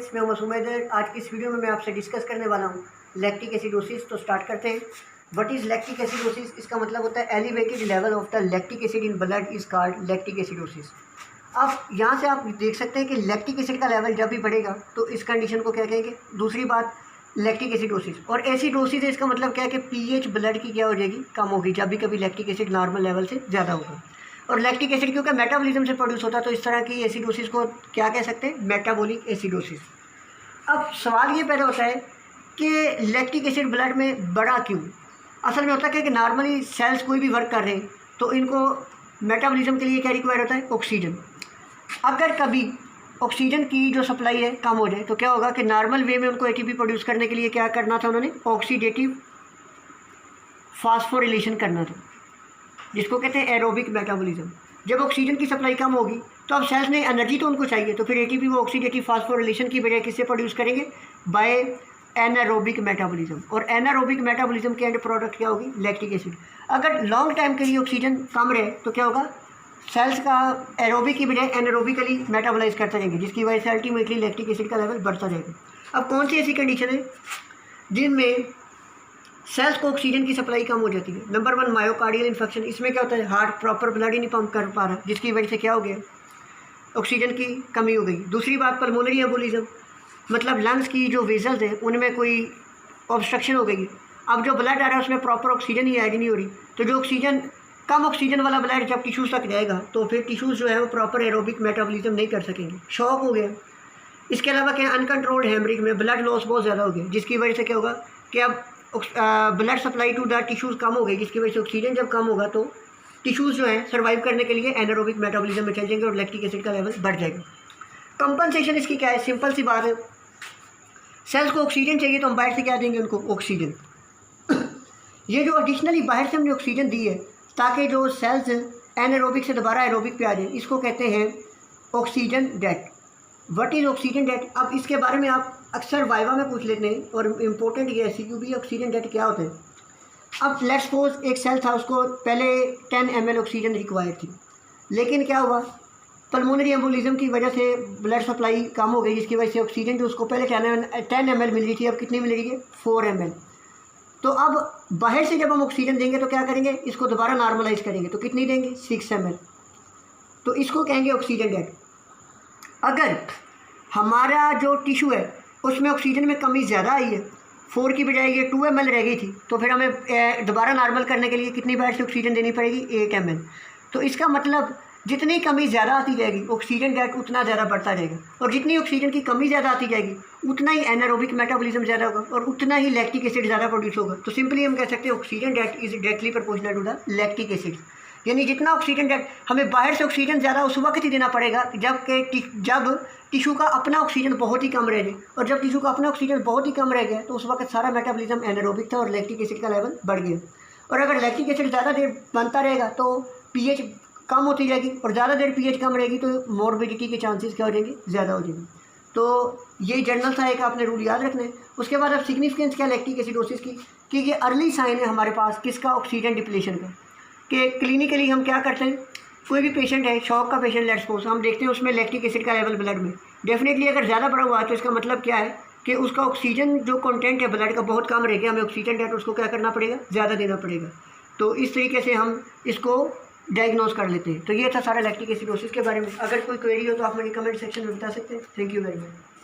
Students, मैं मासूम हैदर। आज की इस वीडियो में मैं आपसे डिस्कस करने वाला हूँ लैक्टिक एसिडोसिस। तो स्टार्ट करते हैं। What is lactic acidosis? इसका मतलब होता है elevated level of the lactic acid in blood is called lactic acidosis. अब यहाँ से आप देख सकते हैं कि लैक्टिक एसिड का लेवल जब भी बढ़ेगा तो इस कंडीशन को क्या कहेंगे। दूसरी बात, लैक्टिक एसिडोसिस और एसिडोसिस है, इसका मतलब क्या है कि पीएच ब्लड की क्या हो जाएगी, कम होगी जब भी कभी लैक्टिक एसिड नॉर्मल लेवल से ज़्यादा होगा। और लैक्टिक एसिड क्योंकि मेटाबॉलिज्म से प्रोड्यूस होता है तो इस तरह की एसिडोसिस को क्या कह सकते हैं, मेटाबॉलिक एसिडोसिस। अब सवाल ये पैदा होता है कि लैक्टिक एसिड ब्लड में बढ़ा क्यों। असल में होता है कि नॉर्मली सेल्स कोई भी वर्क कर रहे हैं तो इनको मेटाबॉलिज्म के लिए क्या रिक्वायर होता है, ऑक्सीजन। अगर कभी ऑक्सीजन की जो सप्लाई है कम हो जाए तो क्या होगा कि नॉर्मल वे में उनको एटीपी प्रोड्यूस करने के लिए क्या करना था, उन्होंने ऑक्सीडेटिव फास्फोरिलेशन करना था, जिसको कहते हैं एरोबिक मेटाबॉलिज्म। जब ऑक्सीजन की सप्लाई कम होगी तो अब सेल्स ने एनर्जी तो उनको चाहिए, तो फिर एटीपी वो ऑक्सीडेटिव फास्फोरिलेशन की बजाय किससे प्रोड्यूस करेंगे, बाय एनारोबिक मेटाबॉलिज्म। और एनारोबिक मेटाबॉलिज्म के एंड प्रोडक्ट क्या होगी, लैक्टिक एसिड। अगर लॉन्ग टाइम के लिए ऑक्सीजन कम रहे तो क्या होगा, सेल्स का एरोबिक की बजाय एनारोबिकली मेटाबोलाइज करते रहेंगे, जिसकी वजह से अल्टीमेटली लैक्टिक एसिड का लेवल बढ़ता रहेगा। अब कौन सी ऐसी कंडीशन है जिनमें सेल्स को ऑक्सीजन की सप्लाई कम हो जाती है? Number 1, myocardial infection. इसमें क्या होता है, हार्ट प्रॉपर ब्लड ही नहीं पंप कर पा रहा, जिसकी वजह से क्या हो गया, ऑक्सीजन की कमी हो गई। दूसरी बात, पल्मोनरी एम्बोलिज्म, मतलब लंग्स की जो वेजल्स हैं उनमें कोई ऑब्स्ट्रक्शन हो गई। अब जो ब्लड आ रहा है उसमें प्रॉपर ऑक्सीजन ही ऐड नहीं हो रही, तो जो ऑक्सीजन कम ऑक्सीजन वाला ब्लड जब टिश्यूज़ तक जाएगा तो फिर टिश्यूज़ जो है वो प्रॉपर एरोबिक मेटाबॉलिज्म नहीं कर सकेंगे, शॉक हो गया। इसके अलावा क्या, अनकंट्रोल्ड हेमरेज में ब्लड लॉस बहुत ज़्यादा हो गया, जिसकी वजह से क्या होगा कि अब blood supply to the tissues कम हो गई, जिसकी वजह से ऑक्सीजन जब कम होगा तो टिश्यूज़ जो है सर्वाइव करने के लिए एनारोबिक मेटाबॉलिज्म में चल जाएंगे और लैक्टिक एसिड का लेवल बढ़ जाएगा। कंपनसेशन इसकी क्या है, सिंपल सी बात है, सेल्स को ऑक्सीजन चाहिए तो हम बाहर से क्या देंगे उनको, ऑक्सीजन। ये जो एडिशनली बाहर से हमने ऑक्सीजन दी है ताकि जो सेल्स एनारोबिक से दोबारा एरोबिक पे आ जाए, इसको कहते हैं oxygen debt. What is oxygen debt? अब इसके बारे में आप अक्सर वाइवा में पूछ लेते हैं और इम्पोर्टेंट ये एमसीक्यू भी, ऑक्सीजन डेट क्या होता है। अब लेट्स सपोज एक सेल था, उसको पहले 10 ml ऑक्सीजन रिक्वायर्ड थी, लेकिन क्या हुआ, पल्मोनरी एम्बोलिज्म की वजह से ब्लड सप्लाई कम हो गई, जिसकी वजह से ऑक्सीजन जो उसको पहले 10 ml मिल रही थी अब कितनी मिल रही है, 4 ml। तो अब बाहर से जब हम ऑक्सीजन देंगे तो क्या करेंगे, इसको दोबारा नॉर्मलाइज करेंगे, तो कितनी देंगे, 6 ml। तो इसको कहेंगे ऑक्सीजन डेट। अगर हमारा जो टिश्यू है उसमें ऑक्सीजन में कमी ज़्यादा आई है, 4 की बजाय ये 2 ml रह गई थी, तो फिर हमें दोबारा नॉर्मल करने के लिए कितनी बार से ऑक्सीजन देनी पड़ेगी, 8 ml। तो इसका मतलब जितनी कमी ज़्यादा आती जाएगी ऑक्सीजन डेट उतना ज़्यादा बढ़ता जाएगा, और जितनी ऑक्सीजन की कमी ज़्यादा आती जाएगी उतना ही एनारोबिक मेटाबॉलिज्म ज़्यादा होगा और उतना ही लैक्टिक एसिड ज़्यादा प्रोड्यूस होगा। तो सिंपली हम कह सकते हैं oxygen debt is directly proportional to the lactic acid. यानी जितना ऑक्सीजन डेट, हमें बाहर से ऑक्सीजन ज़्यादा उस वक्त ही देना पड़ेगा जब टिश्यू का अपना ऑक्सीजन बहुत ही कम रह जाए, और जब टिश्यू का अपना ऑक्सीजन बहुत ही कम रह गया तो उस वक्त सारा मेटाबॉलिज्म एनारोबिक था और लैक्टिक एसिड का लेवल बढ़ गया। और अगर लैक्टिक एसिड ज़्यादा देर बनता रहेगा तो पीएच कम होती जाएगी, और ज़्यादा देर पीएच कम रहेगी तो मॉर्बिडिटी के चांसेस क्या हो जाएंगे, ज़्यादा हो जाएंगे। तो ये जनरल था, एक आपने रूल याद रखना है। उसके बाद अब सिग्निफिकेंस क्या लैक्टिक एसिडोसिस की, कि ये अर्ली साइन है हमारे पास किसका, ऑक्सीजन डिप्लीशन का। कि क्लिनिकली हम क्या करते हैं, कोई भी पेशेंट है, शॉक का पेशेंट लेट्स सपोज, हम देखते हैं उसमें लैक्टिक एसिड का लेवल ब्लड में डेफिनेटली अगर ज़्यादा बढ़ा हुआ है तो इसका मतलब क्या है कि उसका ऑक्सीजन जो कंटेंट है ब्लड का बहुत कम रह गया, हमें ऑक्सीजन डेट उसको क्या करना पड़ेगा, ज़्यादा देना पड़ेगा। तो इस तरीके से हम इसको डायग्नोज कर लेते हैं। तो ये था सारा लैक्टिक एसिडोसिस के बारे में। अगर कोई क्वेरी हो तो आप मुझे कमेंट सेक्शन में बता सकते हैं। Thank you very much.